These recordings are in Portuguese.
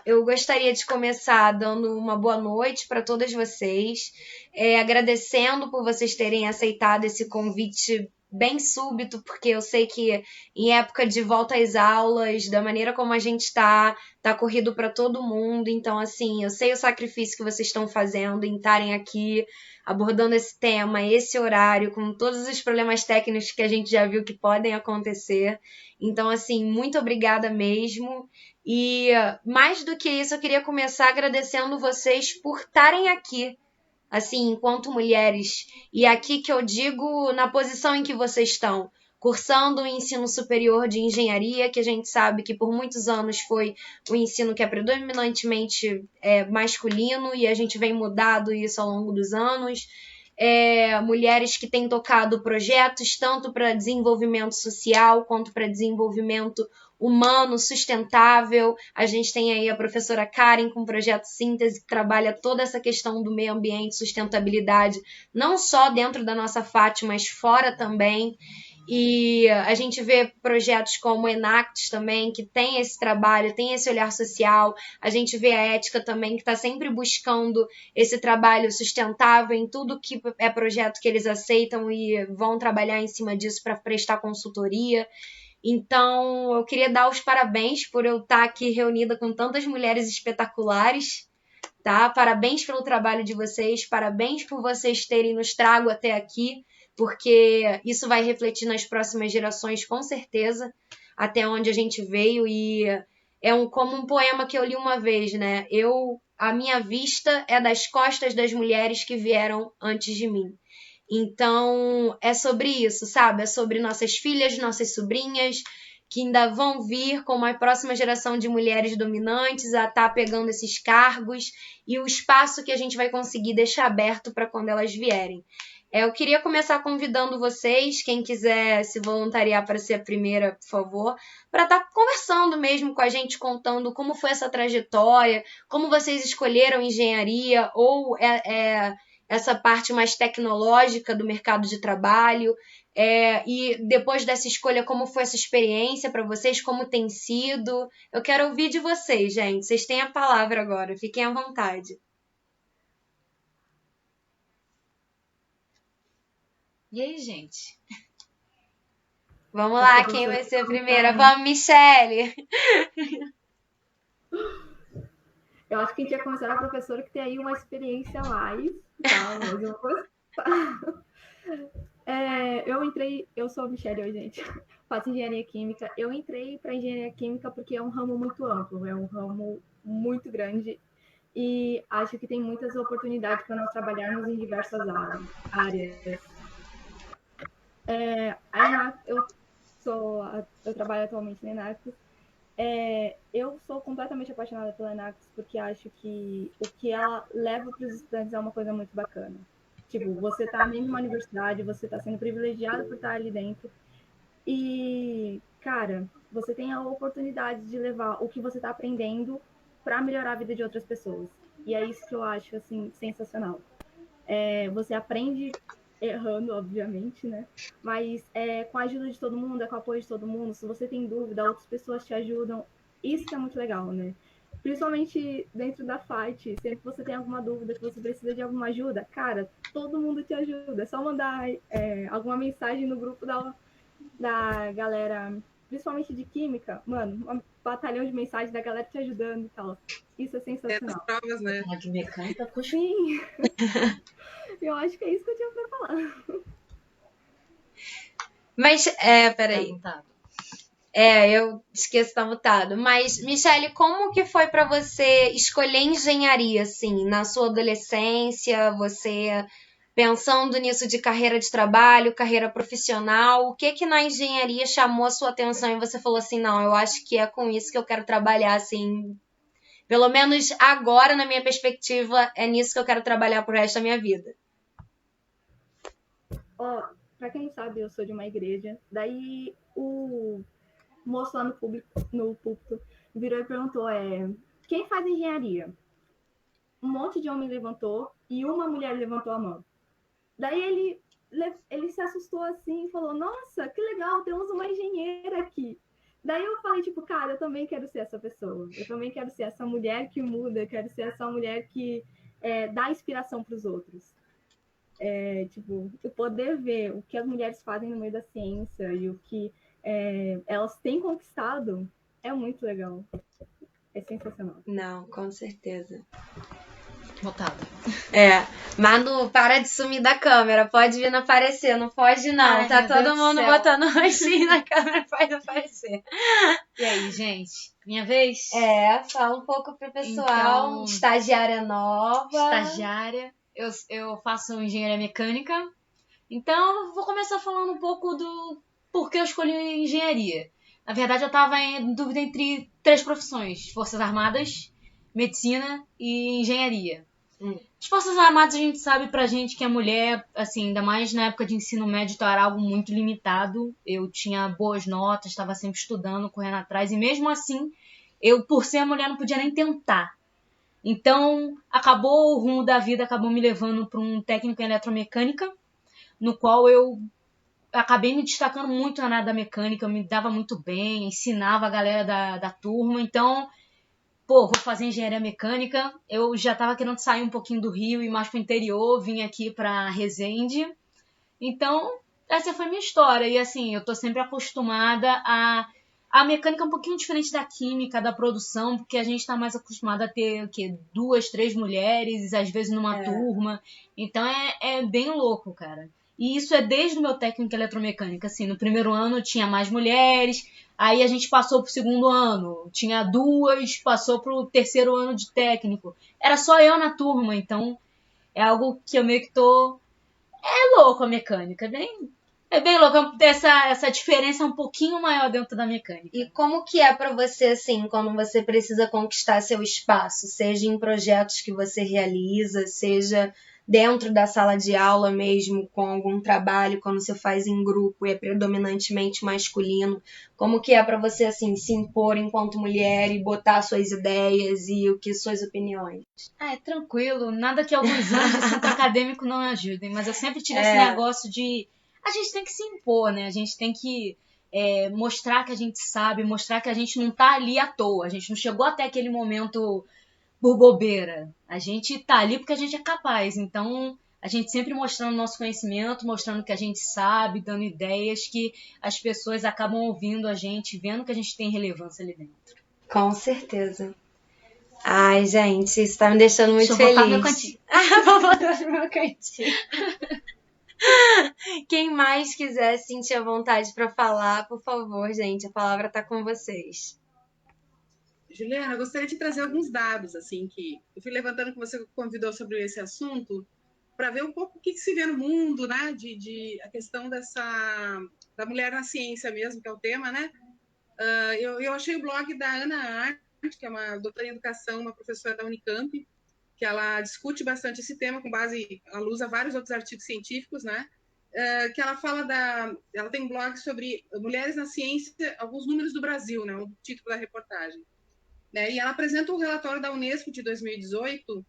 eu gostaria de começar dando uma boa noite para todas vocês, agradecendo por vocês terem aceitado esse convite bem súbito, porque eu sei que em época de volta às aulas, da maneira como a gente tá corrido para todo mundo. Então, assim, eu sei o sacrifício que vocês estão fazendo em estarem aqui abordando esse tema, esse horário, com todos os problemas técnicos que a gente já viu que podem acontecer. Então, assim, muito obrigada mesmo. E mais do que isso, eu queria começar agradecendo vocês por estarem aqui, assim, enquanto mulheres. E aqui que eu digo na posição em que vocês estão, cursando o ensino superior de engenharia, que a gente sabe que por muitos anos foi o ensino que é predominantemente masculino, e a gente vem mudado isso ao longo dos anos. Mulheres que têm tocado projetos tanto para desenvolvimento social quanto para desenvolvimento humano, sustentável. A gente tem aí a professora Karen com o projeto Síntese, que trabalha toda essa questão do meio ambiente, sustentabilidade, não só dentro da nossa FAT, mas fora também. E a gente vê projetos como o Enactus também, que tem esse trabalho, tem esse olhar social. A gente vê a Ética também, que está sempre buscando esse trabalho sustentável em tudo que é projeto que eles aceitam e vão trabalhar em cima disso para prestar consultoria. Então, eu queria dar os parabéns por eu estar aqui reunida com tantas mulheres espetaculares, tá? Parabéns pelo trabalho de vocês, parabéns por vocês terem nos trago até aqui, porque isso vai refletir nas próximas gerações, com certeza, até onde a gente veio. E como um poema que eu li uma vez, né? A minha vista é das costas das mulheres que vieram antes de mim. Então, é sobre isso, sabe? É sobre nossas filhas, nossas sobrinhas, que ainda vão vir com uma próxima geração de mulheres dominantes a estar pegando esses cargos e o espaço que a gente vai conseguir deixar aberto para quando elas vierem. Eu queria começar convidando vocês, quem quiser se voluntariar para ser a primeira, por favor, para estar conversando mesmo com a gente, contando como foi essa trajetória, como vocês escolheram engenharia ou essa parte mais tecnológica do mercado de trabalho. E depois dessa escolha, como foi essa experiência para vocês, como tem sido? Eu quero ouvir de vocês, gente. Vocês têm a palavra agora, fiquem à vontade. E aí, gente? Vamos lá, quem vai ser a primeira? Vamos, Michele! Eu acho que a gente ia começar a professora que tem aí uma experiência a mais, tá? Mas eu vou... eu sou a Michele hoje, gente. Faço engenharia química. Eu entrei para engenharia química porque é um ramo muito amplo, é um ramo muito grande e acho que tem muitas oportunidades para nós trabalharmos em diversas áreas. Eu trabalho atualmente na Enactus. Eu sou completamente apaixonada pela Enactus porque acho que o que ela leva para os estudantes é uma coisa muito bacana. Tipo, você está dentro de uma universidade, você está sendo privilegiado por estar ali dentro. E, cara, você tem a oportunidade de levar o que você está aprendendo para melhorar a vida de outras pessoas. E é isso que eu acho, assim, sensacional. Você aprende errando, obviamente, né? Mas com a ajuda de todo mundo, com o apoio de todo mundo, se você tem dúvida, outras pessoas te ajudam. Isso que é muito legal, né? Principalmente dentro da FAT, sempre que você tem alguma dúvida, que você precisa de alguma ajuda, cara, todo mundo te ajuda. É só mandar alguma mensagem no grupo da galera, principalmente de química, mano, um batalhão de mensagens da galera te ajudando e tal. Isso é sensacional. As provas, né? Sim. Eu acho que é isso que eu tinha pra falar. Mas, peraí. Eu esqueço, tá mutado. Mas, Michele, como que foi pra você escolher engenharia, assim, na sua adolescência? Você pensando nisso de carreira de trabalho, carreira profissional, o que na engenharia chamou a sua atenção e você falou assim, não, eu acho que é com isso que eu quero trabalhar, assim, pelo menos agora, na minha perspectiva, é nisso que eu quero trabalhar pro resto da minha vida. Pra quem não sabe, eu sou de uma igreja, daí o moço lá no púlpito virou e perguntou, quem faz engenharia? Um monte de homem levantou e uma mulher levantou a mão. Daí ele se assustou assim e falou, nossa, que legal, temos uma engenheira aqui. Daí eu falei, tipo, cara, eu também quero ser essa pessoa. Eu também quero ser essa mulher que muda, eu quero ser essa mulher que dá inspiração para os outros. Tipo, eu poder ver o que as mulheres fazem no meio da ciência e o que elas têm conquistado é muito legal. É sensacional. Não, com certeza. Voltada. Manu, para de sumir da câmera. Pode vir não aparecer, não pode não. Ai, Tá meu todo Deus do mundo céu. botando o rostinho na câmera, pode aparecer. E aí, gente? Minha vez? Fala um pouco pro pessoal. Então, Estagiária nova. estagiária. Eu faço engenharia mecânica. Então, eu vou começar falando um pouco do porquê eu escolhi engenharia. Na verdade, eu estava em dúvida entre 3 profissões: Forças Armadas, Medicina e Engenharia. As Forças Armadas, a gente sabe pra gente que a mulher, assim, ainda mais na época de ensino médio, então era algo muito limitado. Eu tinha boas notas, estava sempre estudando, correndo atrás, e mesmo assim, eu, por ser mulher, não podia nem tentar. Então, o rumo da vida acabou me levando para um técnico em eletromecânica, no qual eu acabei me destacando muito na área da mecânica, eu me dava muito bem, ensinava a galera da turma. Então, vou fazer engenharia mecânica. Eu já estava querendo sair um pouquinho do Rio e mais para o interior, vim aqui para Resende. Então, essa foi a minha história. E assim, eu tô sempre acostumada a mecânica é um pouquinho diferente da química, da produção, porque a gente tá mais acostumada a ter o quê? 2, 3 mulheres, às vezes numa turma. Então é bem louco, cara. E isso é desde o meu técnico em eletromecânica. Assim, no primeiro ano tinha mais mulheres, aí a gente passou pro segundo ano, tinha 2, passou pro terceiro ano de técnico. Era só eu na turma, então é algo que eu meio que tô... É louco a mecânica, é bem louco. Essa diferença é um pouquinho maior dentro da mecânica. E como que é pra você, assim, quando você precisa conquistar seu espaço? Seja em projetos que você realiza, seja dentro da sala de aula mesmo, com algum trabalho, quando você faz em grupo e é predominantemente masculino. Como que é pra você, assim, se impor enquanto mulher e botar suas ideias e suas opiniões? É tranquilo. Nada que alguns anos de centro acadêmico não ajudem. Mas eu sempre tive esse negócio de... A gente tem que se impor, né? A gente tem que mostrar que a gente sabe, mostrar que a gente não tá ali à toa. A gente não chegou até aquele momento por bobeira. A gente tá ali porque a gente é capaz. Então, a gente sempre mostrando nosso conhecimento, mostrando que a gente sabe, dando ideias que as pessoas acabam ouvindo a gente, vendo que a gente tem relevância ali dentro. Com certeza. Ai, gente, isso tá me deixando muito Deixa eu feliz. voltar meu cantinho. Vou voltar pro meu cantinho. Quem mais quiser sentir a vontade para falar, por favor, gente, a palavra tá com vocês. Juliana, eu gostaria de trazer alguns dados, assim, que eu fui levantando que você convidou sobre esse assunto, para ver um pouco o que se vê no mundo, né, a questão da mulher na ciência mesmo, que é o tema, né? Eu achei o blog da Ana Art, que é uma doutora em educação, uma professora da Unicamp, que ela discute bastante esse tema com base, ela usa vários outros artigos científicos, né? Que ela fala ela tem um blog sobre mulheres na ciência, alguns números do Brasil, né? O título da reportagem. E ela apresenta um relatório da Unesco de 2018,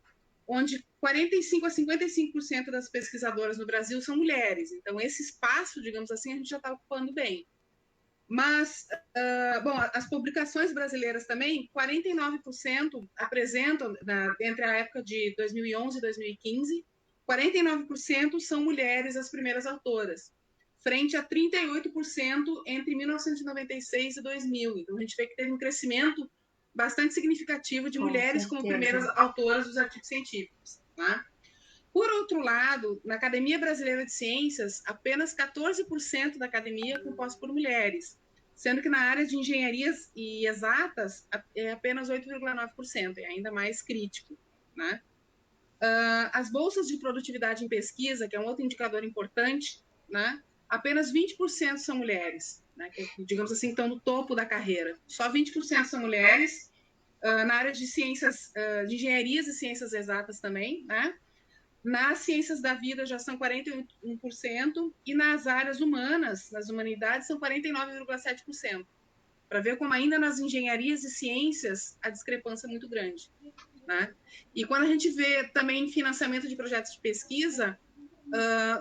onde 45% a 55% das pesquisadoras no Brasil são mulheres. Então, esse espaço, digamos assim, a gente já está ocupando bem. Mas, as publicações brasileiras também, 49% apresentam, entre a época de 2011 e 2015, 49% são mulheres as primeiras autoras, frente a 38% entre 1996 e 2000. Então, a gente vê que teve um crescimento bastante significativo de mulheres como primeiras autoras dos artigos científicos. Tá? Por outro lado, na Academia Brasileira de Ciências, apenas 14% da academia é composta por mulheres, sendo que na área de engenharias e exatas é apenas 8,9%, é ainda mais crítico. Né? As bolsas de produtividade em pesquisa, que é um outro indicador importante, né? Apenas 20% são mulheres, né? Que, digamos assim, estão no topo da carreira. Só 20% são mulheres. Na área de ciências, de engenharias e ciências exatas também, né? Nas ciências da vida já são 41%, e nas áreas humanas, nas humanidades, são 49,7%. Para ver como ainda nas engenharias e ciências a discrepância é muito grande. Né? E quando a gente vê também financiamento de projetos de pesquisa,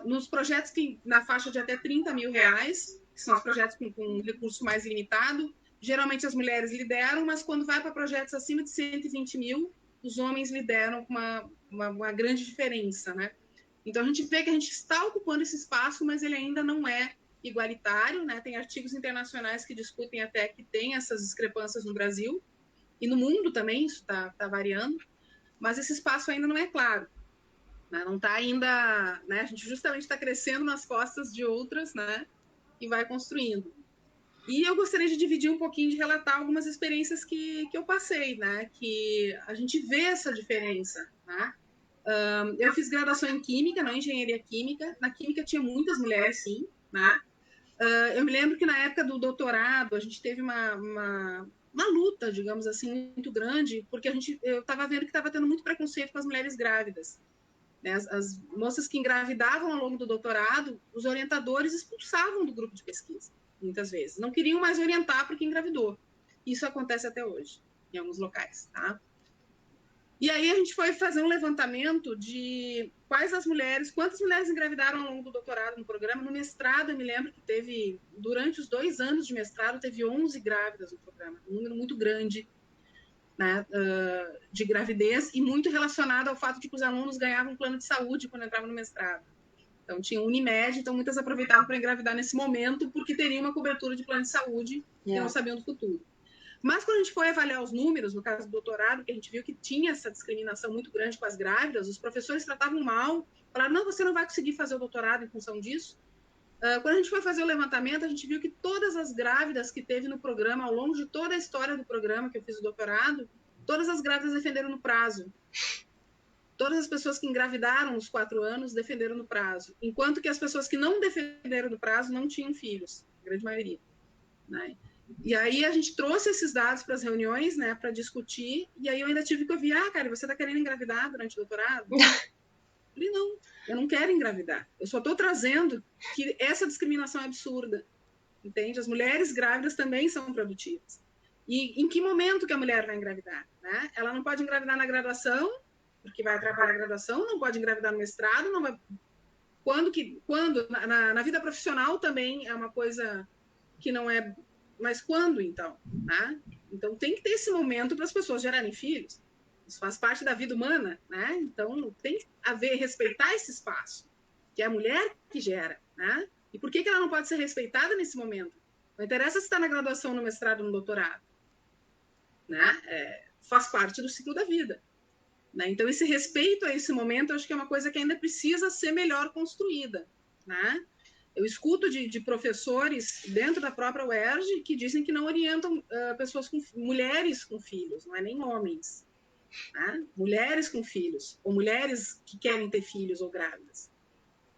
nos projetos que na faixa de até R$30 mil, que são os projetos com recurso mais limitado, geralmente as mulheres lideram, mas quando vai para projetos acima de 120 mil, os homens lideram com uma grande diferença, né? Então a gente vê que a gente está ocupando esse espaço, mas ele ainda não é igualitário, né? Tem artigos internacionais que discutem até que tem essas discrepâncias no Brasil e no mundo também, isso está variando, mas esse espaço ainda não é claro, né? Não está ainda, né? A gente justamente está crescendo nas costas de outras, né? E vai construindo. E eu gostaria de dividir um pouquinho, de relatar algumas experiências que eu passei, né? Que a gente vê essa diferença, né? Eu fiz graduação em Química, não em Engenharia Química. Na Química tinha muitas mulheres, sim, né? Eu me lembro que na época do doutorado a gente teve uma luta, digamos assim, muito grande, porque eu estava vendo que estava tendo muito preconceito com as mulheres grávidas. Né? As moças que engravidavam ao longo do doutorado, os orientadores expulsavam do grupo de pesquisa, muitas vezes. Não queriam mais orientar porque engravidou. Isso acontece até hoje, em alguns locais, tá? E aí a gente foi fazer um levantamento de quantas mulheres engravidaram ao longo do doutorado no programa. No mestrado, eu me lembro que teve, durante os 2 anos de mestrado, teve 11 grávidas no programa, um número muito grande, né, de gravidez, e muito relacionado ao fato de que os alunos ganhavam plano de saúde quando entravam no mestrado. Então, tinha Unimed, então muitas aproveitavam para engravidar nesse momento, porque teriam uma cobertura de plano de saúde e não sabiam do futuro. Mas quando a gente foi avaliar os números, no caso do doutorado, que a gente viu que tinha essa discriminação muito grande com as grávidas, os professores tratavam mal, falaram, não, você não vai conseguir fazer o doutorado em função disso. Quando a gente foi fazer o levantamento, a gente viu que todas as grávidas que teve no programa, ao longo de toda a história do programa que eu fiz o doutorado, todas as grávidas defenderam no prazo. Todas as pessoas que engravidaram nos 4 anos defenderam no prazo, enquanto que as pessoas que não defenderam no prazo não tinham filhos, a grande maioria, né? E aí a gente trouxe esses dados para as reuniões, né, para discutir, e aí eu ainda tive que ouvir, cara, você está querendo engravidar durante o doutorado? Eu falei, não, eu não quero engravidar. Eu só estou trazendo que essa discriminação é absurda, entende? As mulheres grávidas também são produtivas. E em que momento que a mulher vai engravidar, né? Ela não pode engravidar na graduação, porque vai atrapalhar a graduação, não pode engravidar no mestrado, não vai... Quando na vida profissional também é uma coisa que não é... Mas quando, então? Né? Então, tem que ter esse momento para as pessoas gerarem filhos. Isso faz parte da vida humana, né? Então, tem que respeitar esse espaço, que é a mulher que gera, né? E por que ela não pode ser respeitada nesse momento? Não interessa se está na graduação, no mestrado, no doutorado. Né? Faz parte do ciclo da vida. Né? Então, esse respeito a esse momento, eu acho que é uma coisa que ainda precisa ser melhor construída, né? Eu escuto de professores dentro da própria UERJ que dizem que não orientam mulheres com filhos, não é nem homens. Né? Mulheres com filhos, ou mulheres que querem ter filhos ou grávidas.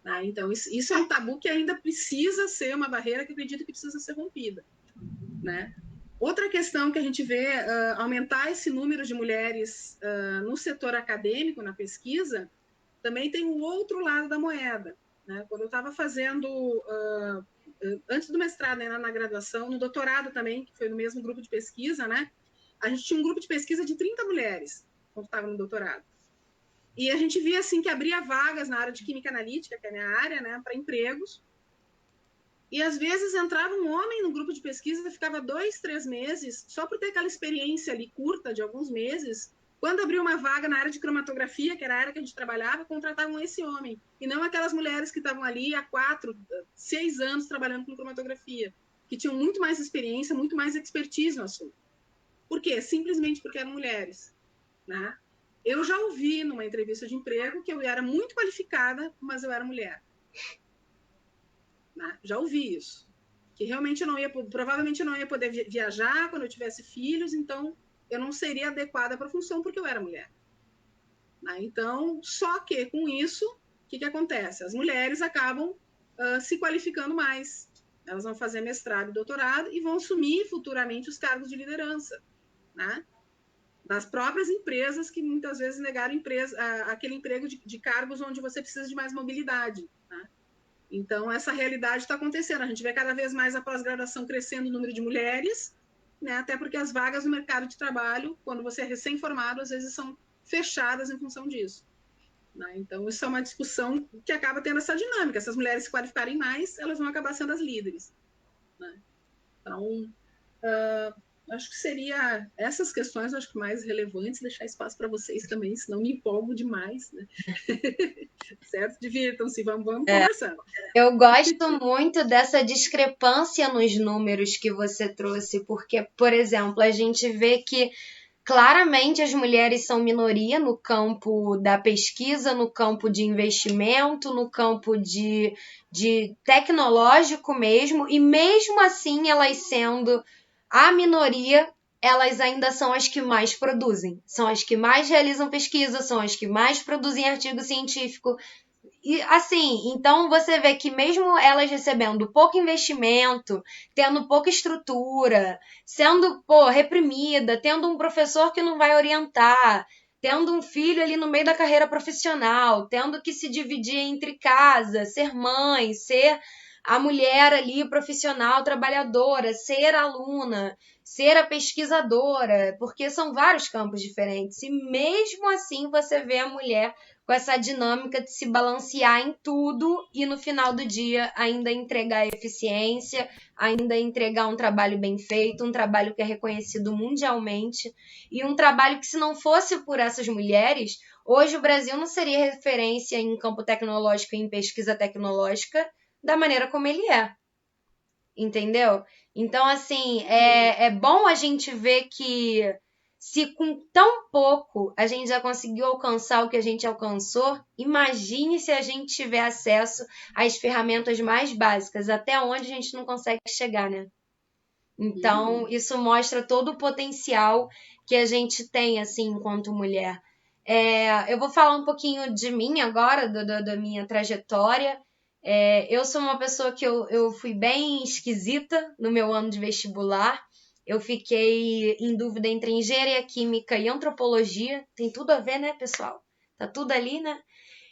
Né? Então, isso é um tabu que ainda precisa ser uma barreira que eu acredito que precisa ser rompida. Né? Outra questão que a gente vê, aumentar esse número de mulheres no setor acadêmico, na pesquisa, também tem um outro lado da moeda. Né? Quando eu estava fazendo, antes do mestrado, né, na graduação, no doutorado também, que foi no mesmo grupo de pesquisa, né, a gente tinha um grupo de pesquisa de 30 mulheres, quando estava no doutorado. E a gente via assim, que abria vagas na área de química analítica, que é a minha área, né, para empregos. E às vezes entrava um homem no grupo de pesquisa, ficava 2, 3 meses, só por ter aquela experiência ali curta de alguns meses. Quando abriu uma vaga na área de cromatografia, que era a área que a gente trabalhava, contratavam esse homem. E não aquelas mulheres que estavam ali há 4, 6 anos trabalhando com cromatografia, que tinham muito mais experiência, muito mais expertise no assunto. Por quê? Simplesmente porque eram mulheres. Né? Eu já ouvi numa entrevista de emprego que eu era muito qualificada, mas eu era mulher. Né? Já ouvi isso. Que realmente provavelmente eu não ia poder viajar quando eu tivesse filhos, então eu não seria adequada para a função porque eu era mulher. Né? Então, só que com isso, o que acontece? As mulheres acabam se qualificando mais. Elas vão fazer mestrado e doutorado e vão assumir futuramente os cargos de liderança. Né? Das próprias empresas que muitas vezes negaram aquele emprego de cargos onde você precisa de mais mobilidade. Né? Então, essa realidade está acontecendo. A gente vê cada vez mais a pós-graduação crescendo o número de mulheres, né? Até porque as vagas no mercado de trabalho, quando você é recém-formado, às vezes são fechadas em função disso. Né? Então, isso é uma discussão que acaba tendo essa dinâmica. Se as mulheres se qualificarem mais, elas vão acabar sendo as líderes. Né? Então, Acho que seria essas questões, acho que mais relevantes, deixar espaço para vocês também, senão me empolgo demais, né? Certo? Divirtam-se, vamos conversando. Eu gosto muito dessa discrepância nos números que você trouxe, porque, por exemplo, a gente vê que claramente as mulheres são minoria no campo da pesquisa, no campo de investimento, no campo de tecnológico mesmo, e mesmo assim elas sendo a minoria, elas ainda são as que mais produzem, são as que mais realizam pesquisa, são as que mais produzem artigo científico. E assim, então você vê que mesmo elas recebendo pouco investimento, tendo pouca estrutura, sendo, reprimida, tendo um professor que não vai orientar, tendo um filho ali no meio da carreira profissional, tendo que se dividir entre casa, ser mãe, ser a mulher ali profissional, trabalhadora, ser aluna, ser a pesquisadora, porque são vários campos diferentes. E mesmo assim você vê a mulher com essa dinâmica de se balancear em tudo e no final do dia ainda entregar eficiência, ainda entregar um trabalho bem feito, um trabalho que é reconhecido mundialmente e um trabalho que, se não fosse por essas mulheres, hoje o Brasil não seria referência em campo tecnológico e em pesquisa tecnológica da maneira como ele é. Entendeu? Então, assim, é bom a gente ver que se com tão pouco a gente já conseguiu alcançar o que a gente alcançou, imagine se a gente tiver acesso às ferramentas mais básicas, até onde a gente não consegue chegar, né? Então, isso mostra todo o potencial que a gente tem, assim, enquanto mulher. Eu vou falar um pouquinho de mim agora, da minha trajetória. Eu sou uma pessoa que eu fui bem esquisita no meu ano de vestibular. Eu fiquei em dúvida entre engenharia química e antropologia. Tem tudo a ver, né, pessoal? Tá tudo ali, né?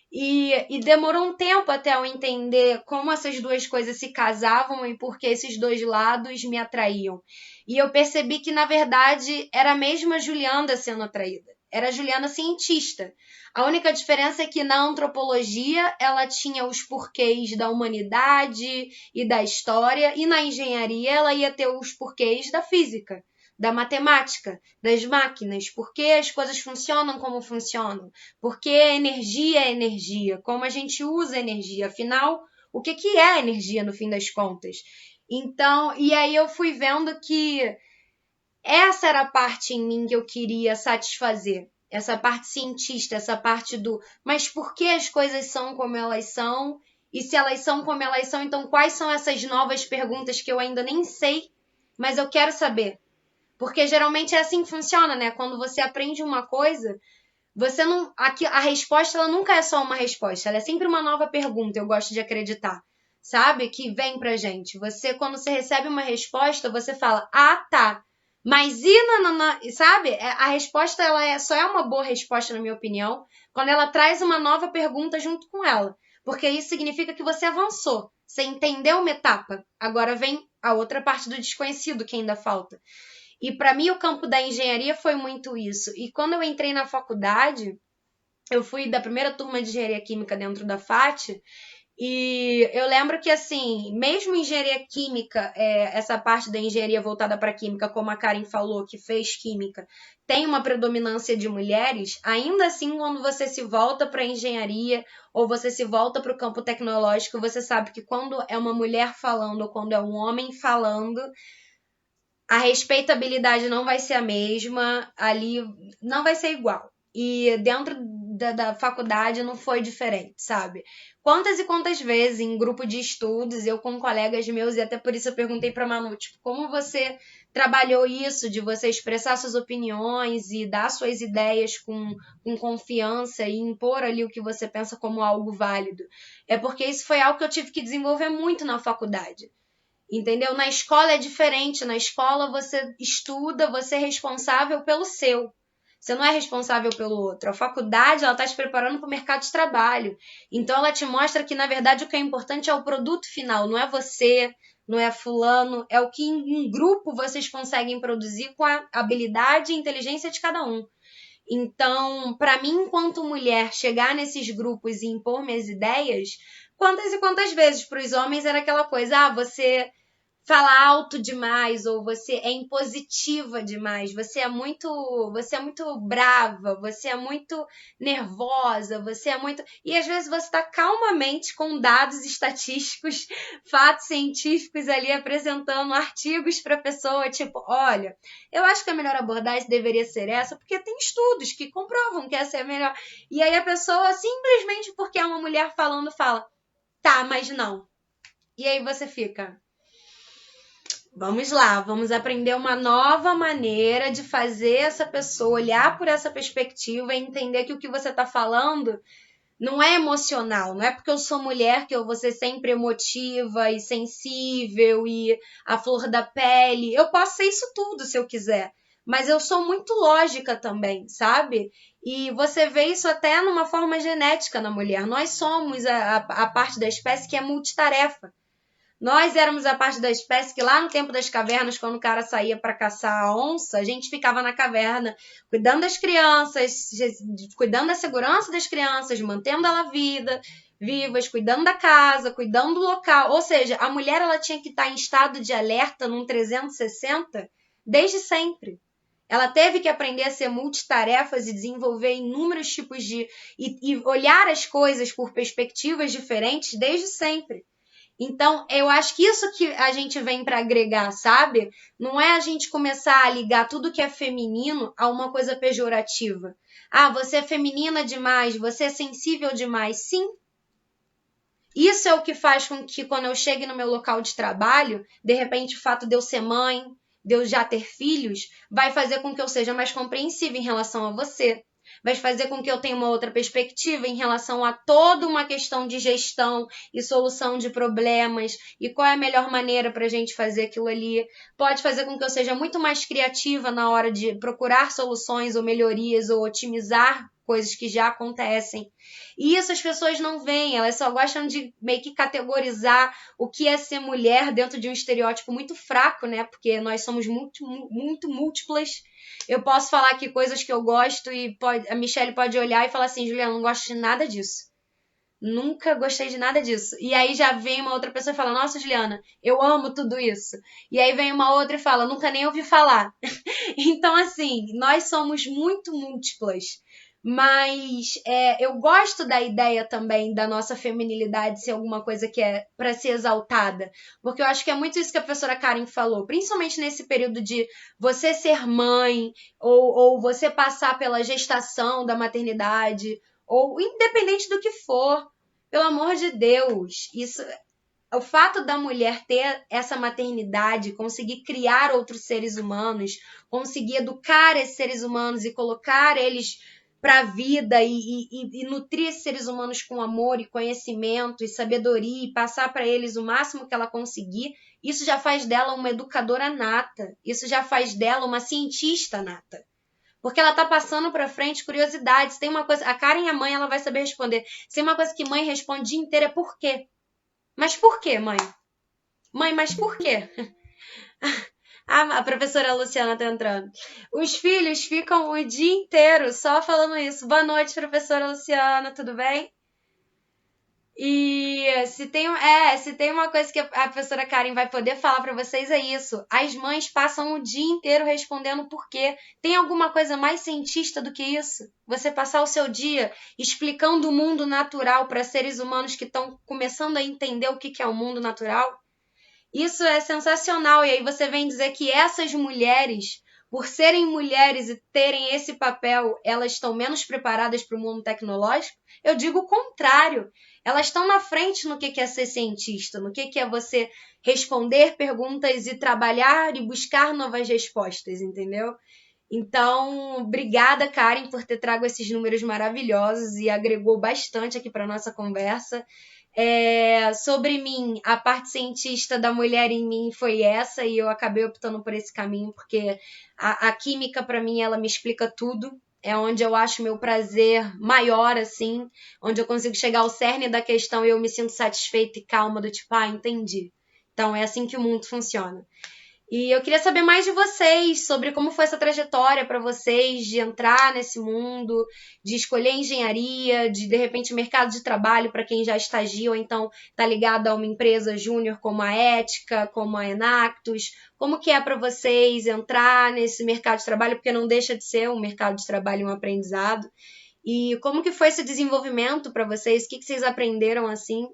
E demorou um tempo até eu entender como essas duas coisas se casavam e por que esses dois lados me atraíam. E eu percebi que, na verdade, era a mesma Juliana sendo atraída. Era a Juliana cientista. A única diferença é que na antropologia ela tinha os porquês da humanidade e da história, e na engenharia ela ia ter os porquês da física, da matemática, das máquinas, por que as coisas funcionam como funcionam, por que a energia é energia, como a gente usa a energia, afinal, o que é a energia no fim das contas? Então, e aí eu fui vendo que essa era a parte em mim que eu queria satisfazer. Essa parte cientista, essa parte do mas por que as coisas são como elas são? E se elas são como elas são, então quais são essas novas perguntas que eu ainda nem sei, mas eu quero saber? Porque geralmente é assim que funciona, né? Quando você aprende uma coisa, você não. A resposta ela nunca é só uma resposta, ela é sempre uma nova pergunta, eu gosto de acreditar. Sabe? Que vem pra gente. Você, quando você recebe uma resposta, você fala, ah, tá. Mas sabe? A resposta ela só é uma boa resposta, na minha opinião, quando ela traz uma nova pergunta junto com ela. Porque isso significa que você avançou. Você entendeu uma etapa. Agora vem a outra parte do desconhecido que ainda falta. E para mim o campo da engenharia foi muito isso. E quando eu entrei na faculdade, eu fui da primeira turma de engenharia química dentro da FAT. E eu lembro que, assim, mesmo engenharia química, essa parte da engenharia voltada para química, como a Karen falou, que fez química, tem uma predominância de mulheres, ainda assim, quando você se volta para a engenharia ou você se volta para o campo tecnológico, você sabe que quando é uma mulher falando ou quando é um homem falando, a respeitabilidade não vai ser a mesma, ali não vai ser igual. E dentro da faculdade não foi diferente, sabe? Quantas e quantas vezes em grupo de estudos, eu com colegas meus, e até por isso eu perguntei pra Manu, tipo, como você trabalhou isso, de você expressar suas opiniões e dar suas ideias com confiança e impor ali o que você pensa como algo válido? É porque isso foi algo que eu tive que desenvolver muito na faculdade. Entendeu? Na escola é diferente. Na escola você estuda, você é responsável pelo seu. Você não é responsável pelo outro. A faculdade, ela está te preparando para o mercado de trabalho. Então, ela te mostra que, na verdade, o que é importante é o produto final. Não é você, não é fulano. É o que em grupo vocês conseguem produzir com a habilidade e inteligência de cada um. Então, para mim, enquanto mulher, chegar nesses grupos e impor minhas ideias, quantas e quantas vezes para os homens era aquela coisa, você fala alto demais, ou você é impositiva demais, você é muito brava, você é muito nervosa, você é muito... E às vezes você está calmamente com dados estatísticos, fatos científicos ali, apresentando artigos para a pessoa, tipo, olha, eu acho que a melhor abordagem deveria ser essa, porque tem estudos que comprovam que essa é a melhor. E aí a pessoa, simplesmente porque é uma mulher falando, fala, tá, mas não. E aí você fica... Vamos lá, vamos aprender uma nova maneira de fazer essa pessoa olhar por essa perspectiva e entender que o que você está falando não é emocional, não é porque eu sou mulher que eu vou ser sempre emotiva e sensível e a flor da pele. Eu posso ser isso tudo se eu quiser, mas eu sou muito lógica também, sabe? E você vê isso até numa forma genética na mulher. Nós somos a parte da espécie que é multitarefa. Nós éramos a parte da espécie que lá no tempo das cavernas, quando o cara saía para caçar a onça, a gente ficava na caverna cuidando das crianças, cuidando da segurança das crianças, mantendo ela vivas, cuidando da casa, cuidando do local. Ou seja, a mulher ela tinha que estar em estado de alerta num 360 desde sempre. Ela teve que aprender a ser multitarefas e desenvolver inúmeros tipos de... e olhar as coisas por perspectivas diferentes desde sempre. Então, eu acho que isso que a gente vem para agregar, sabe? Não é a gente começar a ligar tudo que é feminino a uma coisa pejorativa. Ah, você é feminina demais, você é sensível demais. Sim. Isso é o que faz com que quando eu chegue no meu local de trabalho, de repente o fato de eu ser mãe, de eu já ter filhos, vai fazer com que eu seja mais compreensiva em relação a você. Vai fazer com que eu tenha uma outra perspectiva em relação a toda uma questão de gestão e solução de problemas e qual é a melhor maneira para a gente fazer aquilo ali. Pode fazer com que eu seja muito mais criativa na hora de procurar soluções ou melhorias ou otimizar coisas que já acontecem. E isso as pessoas não veem, elas só gostam de meio que categorizar o que é ser mulher dentro de um estereótipo muito fraco, né? Porque nós somos muito múltiplas. Eu posso falar aqui coisas que eu gosto e a Michelle pode olhar e falar assim, Juliana, não gosto de nada disso. Nunca gostei de nada disso. E aí já vem uma outra pessoa e fala, nossa, Juliana, eu amo tudo isso. E aí vem uma outra e fala, nunca nem ouvi falar. Então, assim, nós somos muito múltiplas. Mas eu gosto da ideia também da nossa feminilidade ser alguma coisa que é para ser exaltada. Porque eu acho que é muito isso que a professora Karen falou. Principalmente nesse período de você ser mãe ou você passar pela gestação da maternidade ou independente do que for. Pelo amor de Deus, o fato da mulher ter essa maternidade, conseguir criar outros seres humanos, conseguir educar esses seres humanos e colocar eles para a vida e nutrir esses seres humanos com amor e conhecimento e sabedoria e passar para eles o máximo que ela conseguir, isso já faz dela uma educadora nata, isso já faz dela uma cientista nata. Porque ela tá passando para frente curiosidades. Tem uma coisa, a Karen, a mãe, ela vai saber responder. Tem uma coisa que mãe responde o dia inteiro é por quê? Mas por quê, mãe? Mãe, mas por quê? A professora Luciana tá entrando. Os filhos ficam o dia inteiro só falando isso. Boa noite, professora Luciana, tudo bem? E se tem uma coisa que a professora Karen vai poder falar para vocês é isso. As mães passam o dia inteiro respondendo por quê. Tem alguma coisa mais cientista do que isso? Você passar o seu dia explicando o mundo natural para seres humanos que estão começando a entender o que é o mundo natural? Isso é sensacional. E aí você vem dizer que essas mulheres, por serem mulheres e terem esse papel, elas estão menos preparadas para o mundo tecnológico? Eu digo o contrário. Elas estão na frente no que é ser cientista, no que é você responder perguntas e trabalhar e buscar novas respostas, entendeu? Então, obrigada, Karen, por ter trago esses números maravilhosos e agregou bastante aqui para a nossa conversa. Sobre mim, a parte cientista da mulher em mim foi essa e eu acabei optando por esse caminho porque a química, para mim, ela me explica tudo. É onde eu acho meu prazer maior, assim, onde eu consigo chegar ao cerne da questão e eu me sinto satisfeita e calma, do tipo, entendi. Então, é assim que o mundo funciona. E eu queria saber mais de vocês, sobre como foi essa trajetória para vocês de entrar nesse mundo, de escolher engenharia, de repente mercado de trabalho para quem já estagia ou então está ligado a uma empresa júnior como a Ética, como a Enactus. Como que é para vocês entrar nesse mercado de trabalho, porque não deixa de ser um mercado de trabalho e um aprendizado. E como que foi esse desenvolvimento para vocês? O que vocês aprenderam assim?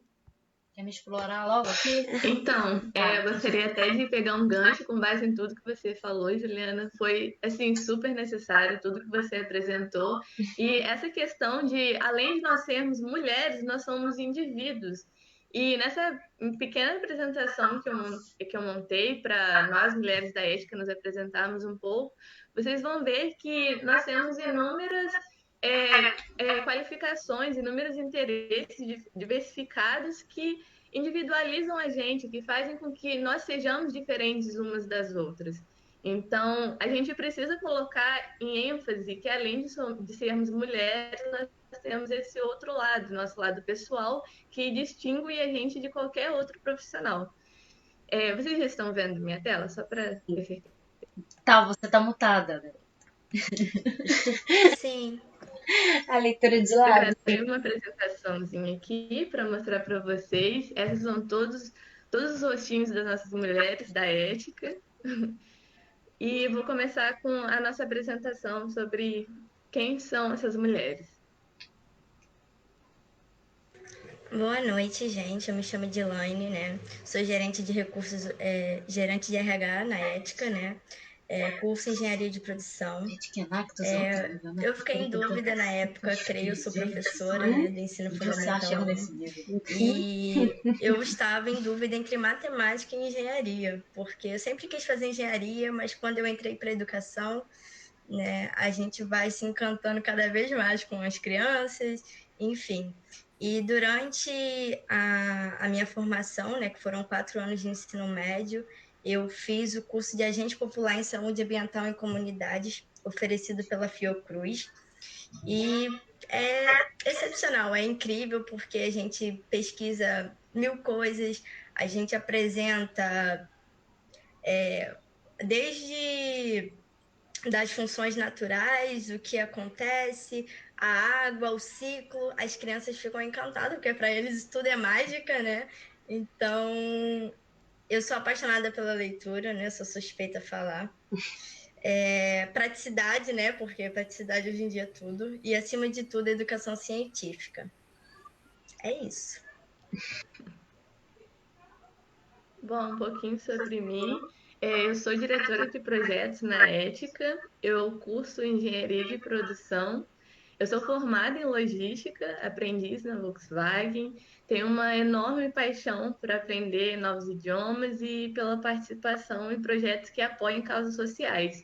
Quer me explorar logo aqui? Então, eu gostaria até de pegar um gancho com base em tudo que você falou, Juliana. Foi, assim, super necessário tudo que você apresentou. E essa questão de, além de nós sermos mulheres, nós somos indivíduos. E nessa pequena apresentação que eu montei para nós, mulheres da ética, nos apresentarmos um pouco, vocês vão ver que nós temos inúmeras qualificações, inúmeros interesses diversificados que individualizam a gente, que fazem com que nós sejamos diferentes umas das outras. Então, a gente precisa colocar em ênfase que, além de sermos mulheres, nós temos esse outro lado, nosso lado pessoal, que distingue a gente de qualquer outro profissional. Vocês já estão vendo minha tela? Só para ter certeza. Tá, você tá mutada, velho. Sim. A leitura de lado. Eu tenho uma apresentaçãozinha aqui para mostrar para vocês. Esses são todos os rostinhos das nossas mulheres da ética. E vou começar com a nossa apresentação sobre quem são essas mulheres. Boa noite, gente. Eu me chamo Dilane, né? Sou gerente de recursos, gerente de RH na Ética, né? Curso em Engenharia de Produção. Eu fiquei em dúvida na época, creio, eu sou professora, né, do ensino fundamental. E eu estava em dúvida entre matemática e engenharia, porque eu sempre quis fazer engenharia, mas quando eu entrei para a educação, né, a gente vai se encantando cada vez mais com as crianças, enfim. E durante a minha formação, né, que foram 4 anos de ensino médio, eu fiz o curso de Agente Popular em Saúde Ambiental em Comunidades, oferecido pela Fiocruz. E é excepcional, é incrível, porque a gente pesquisa 1000 coisas, a gente apresenta desde das funções naturais, o que acontece, a água, o ciclo. As crianças ficam encantadas, porque para eles isso tudo é mágica, né? Então, eu sou apaixonada pela leitura, né? Sou suspeita a falar. Praticidade, né? Porque praticidade hoje em dia é tudo. E, acima de tudo, educação científica. É isso. Bom, um pouquinho sobre mim. Eu sou diretora de projetos na Ética. Eu curso Engenharia de Produção. Eu sou formada em logística, aprendiz na Volkswagen, tenho uma enorme paixão por aprender novos idiomas e pela participação em projetos que apoiam causas sociais.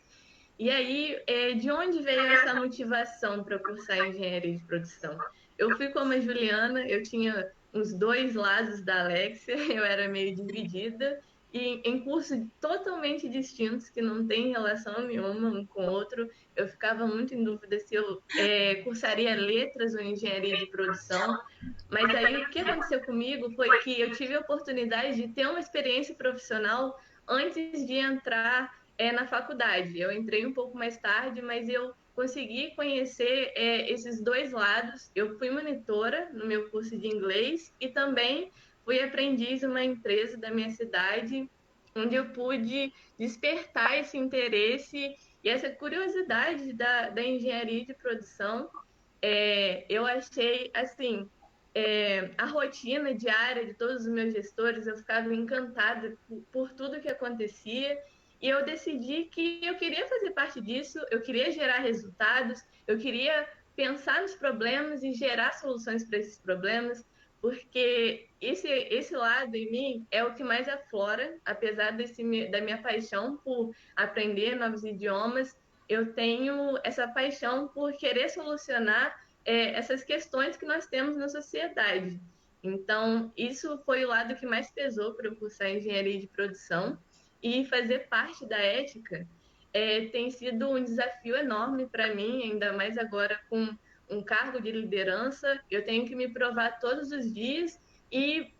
E aí, de onde veio essa motivação para cursar engenharia de produção? Eu fui como a Juliana, eu tinha uns 2 lados da Alexia, eu era meio dividida, e em cursos totalmente distintos, que não tem relação nenhuma um com o outro, eu ficava muito em dúvida se eu cursaria letras ou engenharia de produção. Mas aí o que aconteceu comigo foi que eu tive a oportunidade de ter uma experiência profissional antes de entrar na faculdade. Eu entrei um pouco mais tarde, mas eu consegui conhecer esses 2 lados. Eu fui monitora no meu curso de inglês e também fui aprendiz em uma empresa da minha cidade, onde eu pude despertar esse interesse e essa curiosidade da engenharia de produção. Eu achei, assim, a rotina diária de todos os meus gestores, eu ficava encantada por tudo que acontecia, e eu decidi que eu queria fazer parte disso, eu queria gerar resultados, eu queria pensar nos problemas e gerar soluções para esses problemas, porque esse lado em mim é o que mais aflora, apesar da minha paixão por aprender novos idiomas, eu tenho essa paixão por querer solucionar essas questões que nós temos na sociedade. Então, isso foi o lado que mais pesou para eu cursar engenharia de produção, e fazer parte da ética tem sido um desafio enorme para mim, ainda mais agora com um cargo de liderança. Eu tenho que me provar todos os dias E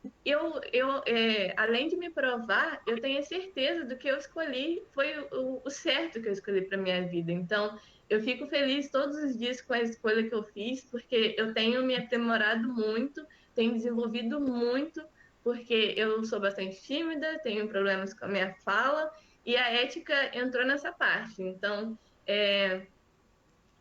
além de me provar, eu tenho certeza do que eu escolhi foi o certo que eu escolhi para minha vida. Então, eu fico feliz todos os dias com a escolha que eu fiz, porque eu tenho me aprimorado muito, tenho desenvolvido muito, porque eu sou bastante tímida, tenho problemas com a minha fala, e a ética entrou nessa parte. Então,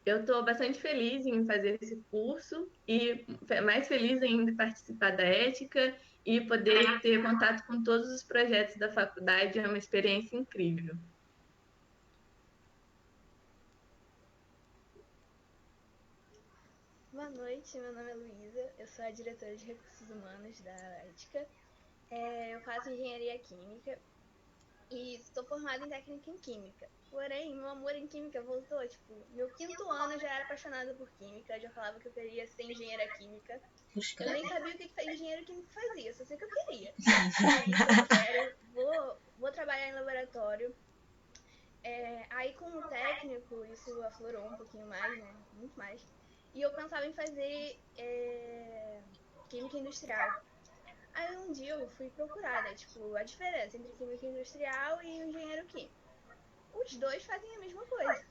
eu estou bastante feliz em fazer esse curso e mais feliz ainda em participar da ética e poder ter contato com todos os projetos da faculdade. É uma experiência incrível. Boa noite, meu nome é Luísa, eu sou a diretora de Recursos Humanos da ética. Eu faço engenharia química e estou formada em técnica em química. Porém, meu amor em química voltou, tipo, meu 5º ano eu já era apaixonada por química, eu já falava que eu queria ser engenheira química. Eu nem sabia o que engenheiro químico fazia, só sei que eu queria. É isso que eu quero, vou trabalhar em laboratório. Aí com o técnico, isso aflorou um pouquinho mais, né? Muito mais. E eu pensava em fazer química industrial. Aí um dia eu fui procurar, né? Tipo, a diferença entre química industrial e engenheiro químico. Os dois fazem a mesma coisa.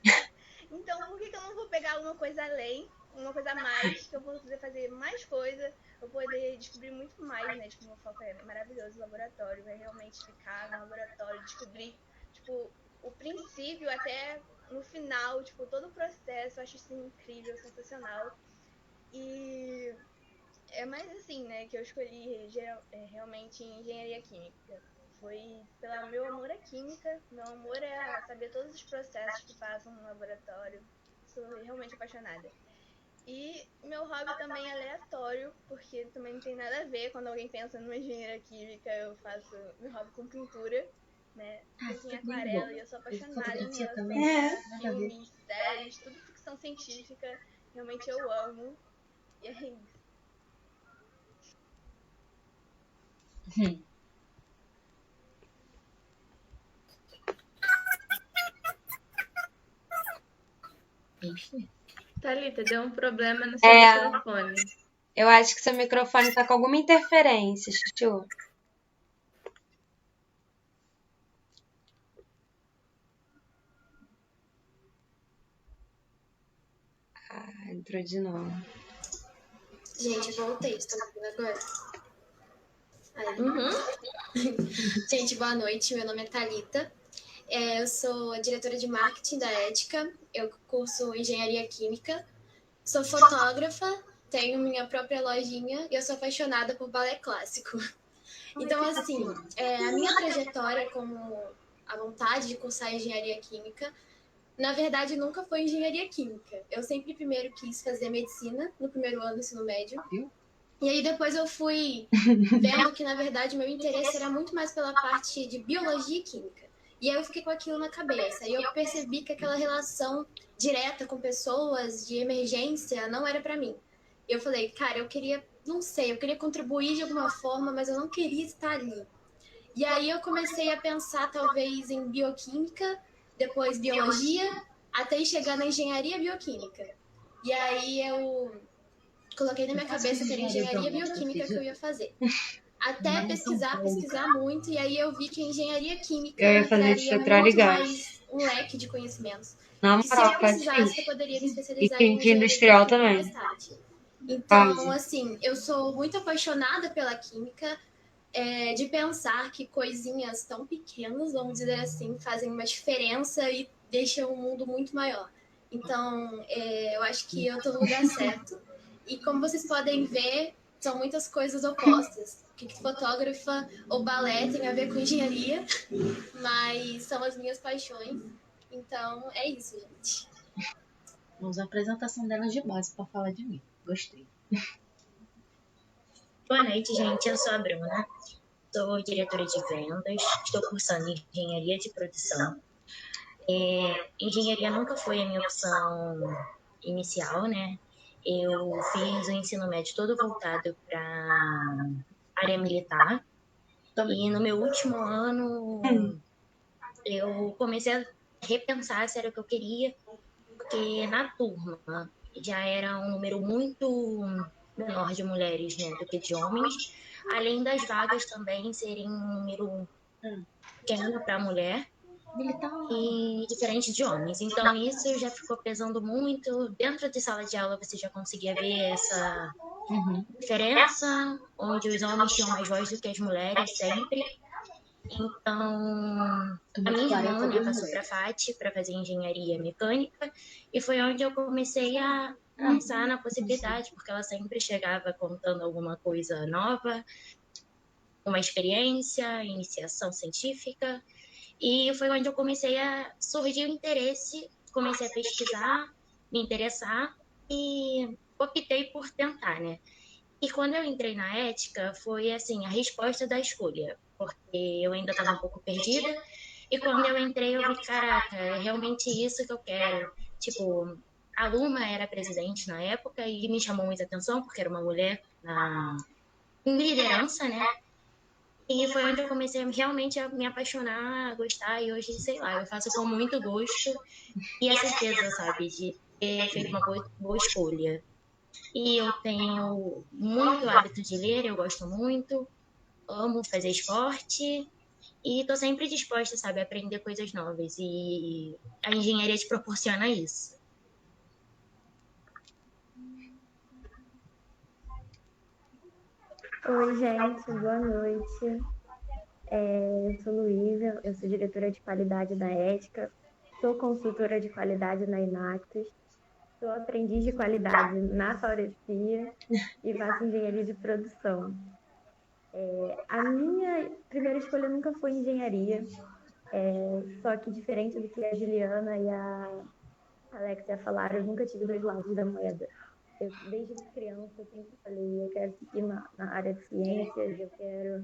Então, por que eu não vou pegar uma coisa além, uma coisa a mais, que eu vou poder fazer mais coisa, eu poder descobrir muito mais, né? Tipo, meu foco é maravilhoso, o laboratório, vai realmente ficar no laboratório, descobrir, tipo, o princípio até no final, tipo, todo o processo, eu acho isso incrível, sensacional. E é mais assim, né, que eu escolhi realmente engenharia química. Foi pelo meu amor à química, meu amor a saber todos os processos que passam no laboratório. Sou realmente apaixonada. E meu hobby também é aleatório, porque também não tem nada a ver. Quando alguém pensa numa engenharia química, eu faço meu hobby com pintura, né? Pintura em aquarela, e eu sou apaixonada em relação a filmes, séries, tudo ficção científica. Realmente eu amo. E é isso. Thalita, deu um problema no seu microfone. Eu acho que seu microfone tá com alguma interferência, Chuchu. Entrou de novo. Gente, voltei. Estão me ouvindo agora? Gente, boa noite. Meu nome é Thalita. Eu sou a diretora de marketing da ética. Eu curso engenharia química. Sou fotógrafa. Tenho minha própria lojinha. E eu sou apaixonada por balé clássico. Então, assim, a minha trajetória como a vontade de cursar engenharia química, na verdade, nunca foi engenharia química. Eu sempre primeiro quis fazer medicina no primeiro ano do ensino médio. E aí depois eu fui vendo que, na verdade, meu interesse era muito mais pela parte de biologia e química. E aí eu fiquei com aquilo na cabeça. E eu percebi que aquela relação direta com pessoas de emergência não era pra mim. E eu falei, cara, eu queria, não sei, eu queria contribuir de alguma forma, mas eu não queria estar ali. E aí eu comecei a pensar, talvez, em bioquímica, depois biologia, até chegar na engenharia bioquímica. E aí eu coloquei na minha cabeça que era engenharia bioquímica que eu ia fazer. Até pesquisar muito, e aí eu vi que a engenharia química me traria muito mais um leque de conhecimentos. Não, que se eu precisasse, eu poderia me especializar em química industrial também. mais tarde. Então, assim, eu sou muito apaixonada pela química, de pensar que coisinhas tão pequenas, vamos dizer assim, fazem uma diferença e deixam o mundo muito maior. Então, eu acho que eu tô no lugar certo. E como vocês podem ver, são muitas coisas opostas. O que fotógrafa ou balé tem a ver com engenharia, mas são as minhas paixões. Então, é isso, gente. Vamos usar a apresentação delas de base para falar de mim. Gostei. Boa noite, gente. Eu sou a Bruna. Sou diretora de vendas. Estou cursando engenharia de produção. Engenharia nunca foi a minha opção inicial, né? Eu fiz o ensino médio todo voltado para área militar. E no meu último ano, eu comecei a repensar se era o que eu queria, porque na turma já era um número muito menor de mulheres, né, do que de homens. além das vagas também serem um número pequeno para mulher e diferente de homens. Então isso já ficou pesando muito. Dentro de sala de aula você já conseguia ver essa diferença, onde os homens tinham mais voz do que as mulheres sempre. Então, a minha irmã, né, passou para a FAT para fazer engenharia mecânica e foi onde eu comecei a pensar na possibilidade, porque ela sempre chegava contando alguma coisa nova, uma experiência, iniciação científica, e foi onde eu comecei a surgir o interesse, comecei a pesquisar, me interessar e optei por tentar, né? E quando eu entrei na ética, foi assim, a resposta da escolha, porque eu ainda estava um pouco perdida. E quando eu entrei, eu vi, caraca, é realmente isso que eu quero. Tipo, a Luma era presidente na época e me chamou muita atenção, porque era uma mulher em liderança, né? E foi onde eu comecei realmente a me apaixonar, a gostar, e hoje, sei lá, eu faço com muito gosto e a certeza, sabe, de ter feito uma boa escolha. E eu tenho muito hábito de ler, eu gosto muito, amo fazer esporte e tô sempre disposta, sabe, a aprender coisas novas. E a engenharia te proporciona isso. Oi, gente, boa noite. Eu sou Luísa, eu sou diretora de qualidade da Ética, sou consultora de qualidade na Inactus, sou aprendiz de qualidade na Faurecia e faço engenharia de produção. A minha primeira escolha nunca foi engenharia, só que diferente do que a Juliana e a Alexia falaram, eu nunca tive dois lados da moeda. Desde criança, eu sempre falei, eu quero seguir na área de ciências, eu quero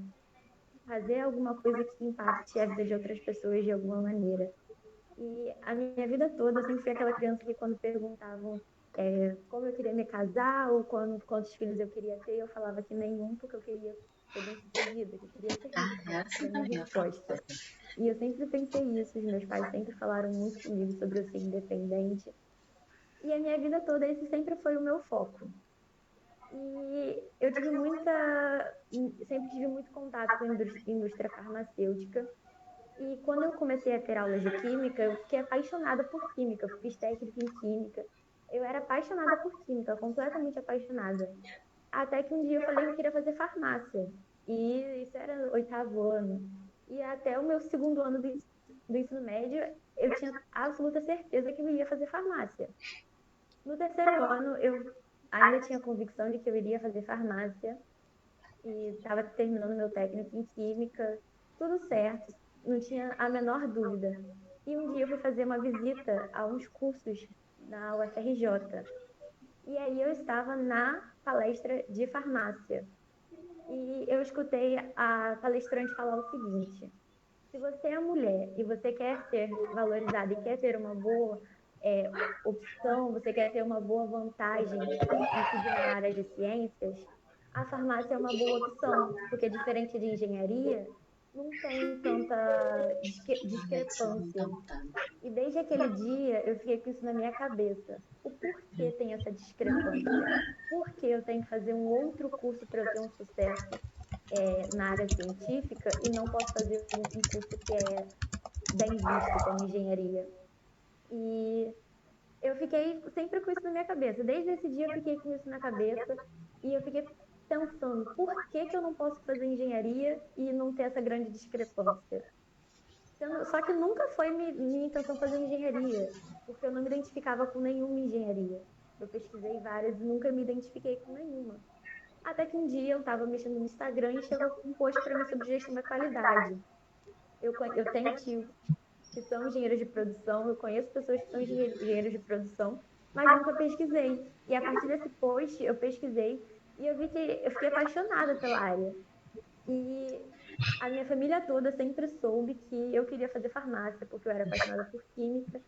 fazer alguma coisa que impacte a vida de outras pessoas de alguma maneira. E a minha vida toda eu sempre fui aquela criança que quando perguntavam como eu queria me casar ou quantos filhos eu queria ter, eu falava que nenhum, porque eu queria ser bem-sucedida, que eu queria ser rica. Essa era a minha resposta. E eu sempre pensei isso, os meus pais sempre falaram muito comigo sobre eu ser independente. E a minha vida toda esse sempre foi o meu foco. E eu sempre tive muito contato com a indústria farmacêutica. E quando eu comecei a ter aulas de química, eu fiquei apaixonada por química. Eu fiz técnica em química. Eu era apaixonada por química, completamente apaixonada. Até que um dia eu falei que eu queria fazer farmácia. E isso era no 8º ano. E até o meu 2º ano do ensino médio, eu tinha absoluta certeza que eu ia fazer farmácia. No 3º ano, eu ainda tinha convicção de que eu iria fazer farmácia e estava terminando meu técnico em química, tudo certo, não tinha a menor dúvida. E um dia eu fui fazer uma visita a uns cursos na UFRJ. E aí eu estava na palestra de farmácia. E eu escutei a palestrante falar o seguinte: se você é mulher e você quer ser valorizada e quer ter uma boa opção, você quer ter uma boa vantagem em seguir na área de ciências, a farmácia é uma boa opção, porque diferente de engenharia, não tem tanta discrepância. E desde aquele dia eu fiquei com isso na minha cabeça. O porquê tem essa discrepância? Por que eu tenho que fazer um outro curso para eu ter um sucesso na área científica e não posso fazer um curso que é bem visto como engenharia? E eu fiquei sempre com isso na minha cabeça. Desde esse dia eu fiquei com isso na cabeça e eu fiquei pensando, por que eu não posso fazer engenharia e não ter essa grande discrepância? Só que nunca foi minha intenção fazer engenharia, porque eu não me identificava com nenhuma engenharia. Eu pesquisei várias e nunca me identifiquei com nenhuma. Até que um dia eu estava mexendo no Instagram e chegou um post para mim sobre gestão da qualidade. Eu tenho tios que são engenheiros de produção, eu conheço pessoas que são engenheiros de produção, mas nunca pesquisei. E a partir desse post eu pesquisei e eu vi que eu fiquei apaixonada pela área. E a minha família toda sempre soube que eu queria fazer farmácia, porque eu era apaixonada por química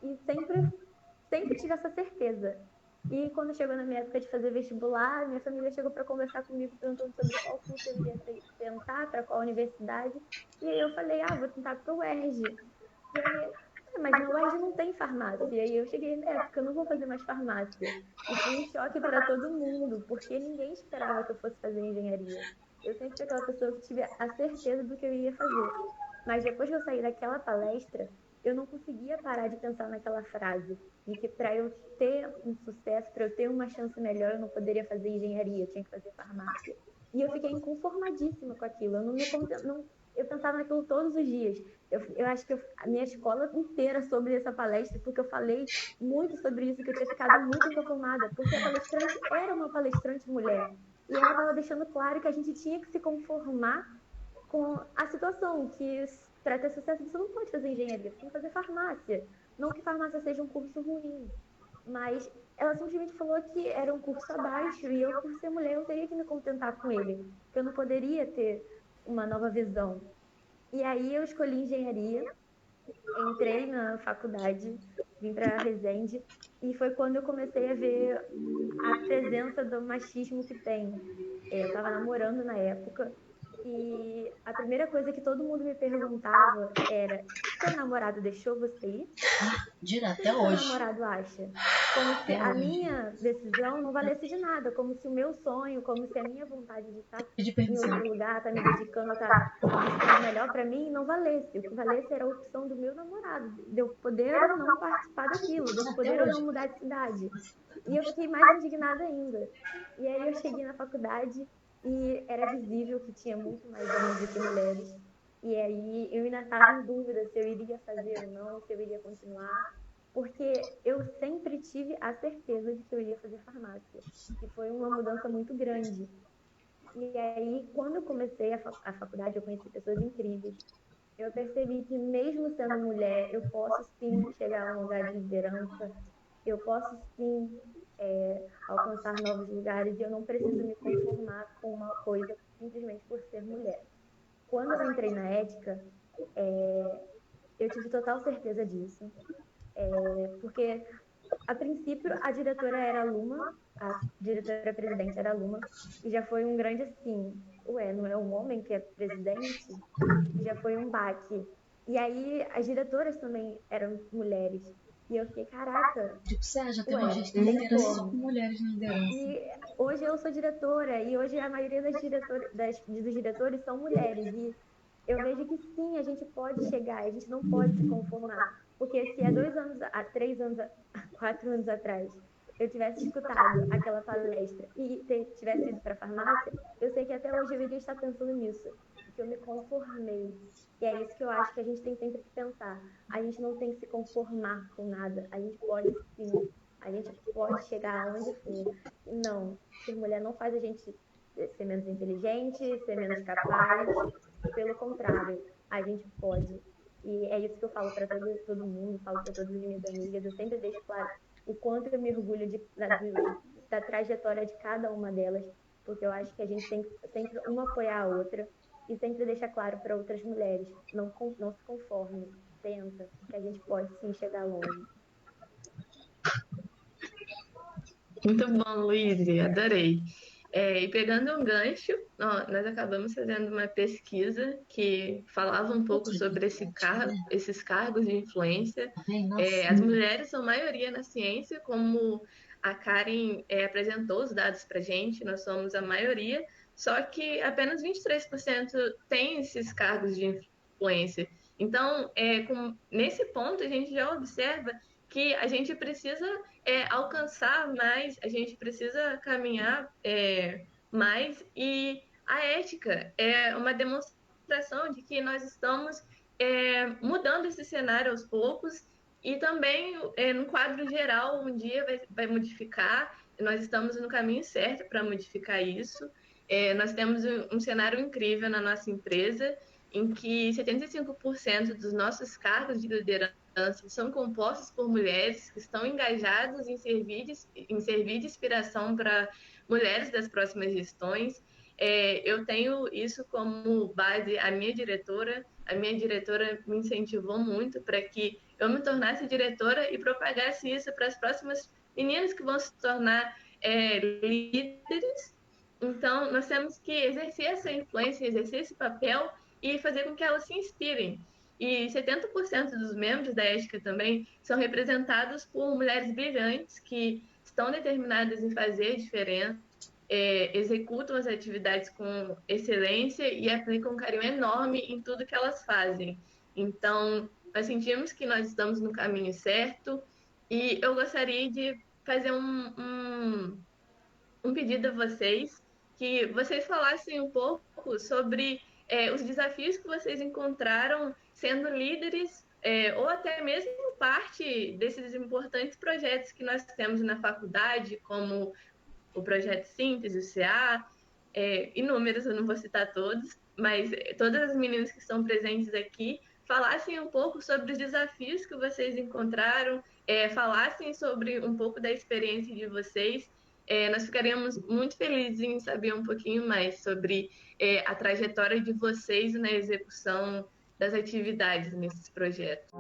e sempre tive essa certeza. E quando chegou na minha época de fazer vestibular, minha família chegou para conversar comigo, perguntando sobre qual curso eu iria tentar, para qual universidade. E aí eu falei, vou tentar para o UERJ. E aí, mas na UERJ não tem farmácia. E aí eu cheguei, porque eu não vou fazer mais farmácia. E foi um choque para todo mundo, porque ninguém esperava que eu fosse fazer engenharia. Eu sempre fui aquela pessoa que tive a certeza do que eu ia fazer. Mas depois que eu saí daquela palestra, eu não conseguia parar de pensar naquela frase, de que para eu ter um sucesso, para eu ter uma chance melhor, eu não poderia fazer engenharia, eu tinha que fazer farmácia. E eu fiquei inconformadíssima com aquilo. Eu não me não, eu pensava naquilo todos os dias. Eu acho que a minha escola inteira sobre essa palestra, porque eu falei muito sobre isso, que eu tinha ficado muito inconformada, porque a palestrante era uma palestrante mulher. E ela estava deixando claro que a gente tinha que se conformar com a situação, que para ter sucesso você não pode fazer engenharia, você tem que fazer farmácia. Não que farmácia seja um curso ruim, mas ela simplesmente falou que era um curso abaixo e eu, por ser mulher, eu teria que me contentar com ele, que eu não poderia ter uma nova visão. E aí eu escolhi engenharia, entrei na faculdade, vim para Resende, e foi quando eu comecei a ver a presença do machismo que tem. Eu estava namorando na época, e a primeira coisa que todo mundo me perguntava era: seu namorado deixou você ir? Direto, até hoje. O que seu namorado acha? Como se a minha decisão não valesse de nada, como se o meu sonho, como se a minha vontade de estar em outro lugar, estar me dedicando, estar buscando melhor para mim, não valesse. O que valesse era a opção do meu namorado, de eu poder ou não participar daquilo, de eu poder ou não mudar de cidade. E eu fiquei mais indignada ainda. E aí eu cheguei na faculdade e era visível que tinha muito mais homens do que mulheres. E aí eu ainda estava em dúvida se eu iria fazer ou não, se eu iria continuar, porque eu sempre tive a certeza de que eu iria fazer farmácia. E foi uma mudança muito grande. E aí, quando eu comecei a faculdade, eu conheci pessoas incríveis. Eu percebi que mesmo sendo mulher, eu posso sim chegar a um lugar de liderança, eu posso sim alcançar novos lugares e eu não preciso me conformar com uma coisa simplesmente por ser mulher. Quando eu entrei na ética, eu tive total certeza disso, porque a princípio a diretora era a Luma, a diretora-presidente era a Luma, e já foi um grande assim, ué, não é um homem que é presidente? Já foi um baque. E aí as diretoras também eram mulheres. E eu fiquei, caraca, já tem ué, uma tem liderança só como. com mulheres na liderança. E hoje eu sou diretora, e hoje a maioria dos diretores são mulheres. E eu vejo que sim, a gente pode chegar, a gente não pode se conformar. Porque se há 3 anos, 4 anos atrás, eu tivesse escutado aquela palestra e tivesse ido para a farmácia, eu sei que até hoje eu iria estar pensando nisso, que eu me conformei. E é isso que eu acho que a gente tem sempre que pensar. A gente não tem que se conformar com nada. A gente pode sim. A gente pode chegar aonde for. Não, ser mulher não faz a gente ser menos inteligente, ser menos capaz. Pelo contrário, a gente pode. E é isso que eu falo para todo mundo, falo para todas as minhas amigas. Eu sempre deixo claro o quanto eu me orgulho da trajetória de cada uma delas, porque eu acho que a gente tem que sempre uma apoiar a outra e sempre deixar claro para outras mulheres: não se conforme, tenta, que a gente pode sim chegar longe. Muito bom, Luiz, adorei. E pegando um gancho, nós acabamos fazendo uma pesquisa que falava um pouco sobre esses cargos de influência. As mulheres são maioria na ciência, como a Karen apresentou os dados para a gente, nós somos a maioria, só que apenas 23% tem esses cargos de influência. Então, nesse ponto, a gente já observa que a gente precisa alcançar mais, a gente precisa caminhar mais, e a ética é uma demonstração de que nós estamos mudando esse cenário aos poucos, e também no quadro geral um dia vai modificar, nós estamos no caminho certo para modificar isso. Nós temos um cenário incrível na nossa empresa, em que 75% dos nossos cargos de liderança são compostos por mulheres que estão engajadas em servir de inspiração para mulheres das próximas gestões. Eu tenho isso como base. A minha diretora me incentivou muito para que eu me tornasse diretora e propagasse isso para as próximas meninas que vão se tornar líderes. Então, nós temos que exercer essa influência, exercer esse papel e fazer com que elas se inspirem. E 70% dos membros da ética também são representados por mulheres brilhantes que estão determinadas em fazer a diferença. executam as atividades com excelência e aplicam um carinho enorme em tudo que elas fazem. Então, nós sentimos que nós estamos no caminho certo e eu gostaria de fazer um pedido a vocês, que vocês falassem um pouco sobre os desafios que vocês encontraram sendo líderes ou até mesmo parte desses importantes projetos que nós temos na faculdade, como o Projeto Síntese, o CA, inúmeros, eu não vou citar todos, mas todas as meninas que estão presentes aqui falassem um pouco sobre os desafios que vocês encontraram, falassem sobre um pouco da experiência de vocês. Nós ficaríamos muito felizes em saber um pouquinho mais sobre a trajetória de vocês na execução das atividades nesses projetos.